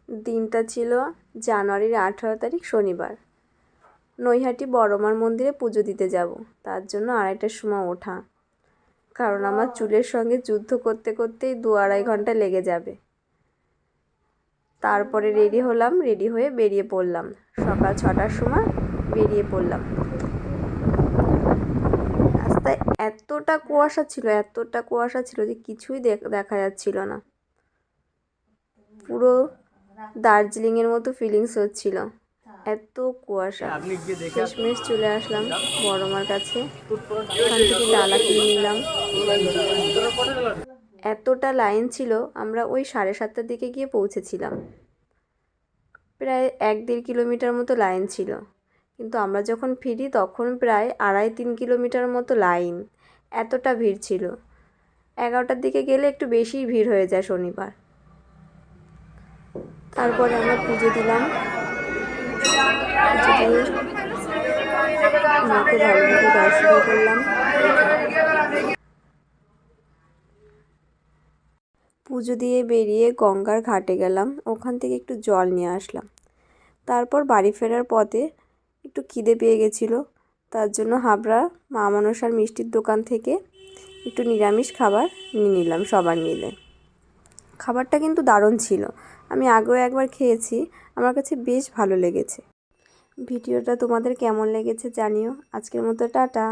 দিনটা ছিল জানুয়ারির 18 তারিখ শনিবার। নৈহাটি বড়মার মন্দিরে পুজো দিতে যাব, তার জন্য 2:30টার সময় ওঠা, কারণ আমার চুলের সঙ্গে যুদ্ধ করতে করতেই 2-2.5 ঘন্টা লেগে যাবে। তারপরে রেডি হলাম, রেডি হয়ে বেরিয়ে পড়লাম। সকাল 6টার সময় বেরিয়ে পড়লাম। রাস্তায় এতটা কুয়াশা ছিল যে কিছুই দেখা যাচ্ছিল না। পুরো দার্জিলিংয়ের মতো ফিলিংস হচ্ছিল, এত কুয়াশা। শেষমেশ চলে আসলাম বড়মার কাছে। ওখান থেকে ডালা কিনে নিলাম। এতটা লাইন ছিল, আমরা ওই 7:30টার দিকে গিয়ে পৌঁছেছিলাম। প্রায় 1-1.5 কিলোমিটার মতো লাইন ছিল, কিন্তু আমরা যখন ফিরি তখন প্রায় 2.5-3 কিলোমিটার মতো লাইন। এতটা ভিড় ছিল। 11টার দিকে গেলে একটু বেশিই ভিড় হয়ে যায় শনিবার। তারপরে আমরা পুজো দিলাম। পুজো দিয়ে মাকে ভালোভাবে দর্শন করলাম। পুজো দিয়ে বেরিয়ে গঙ্গার ঘাটে গেলাম, ওখান থেকে একটু জল নিয়ে আসলাম। তারপর বাড়ি ফেরার পথে একটু খিদে পেয়ে গেছিলো, তার জন্য হাবড়া মা মনসার মিষ্টির দোকান থেকে একটু নিরামিষ খাবার নিয়ে নিলাম সবার মিলে। খাবারটা কিন্তু দারুণ ছিল, আমি আগেও একবার খেয়েছি, আমার কাছে বেশ ভালো লেগেছে। ভিডিওটা তোমাদের কেমন লেগেছে জানিও। আজকের মতো টাটা।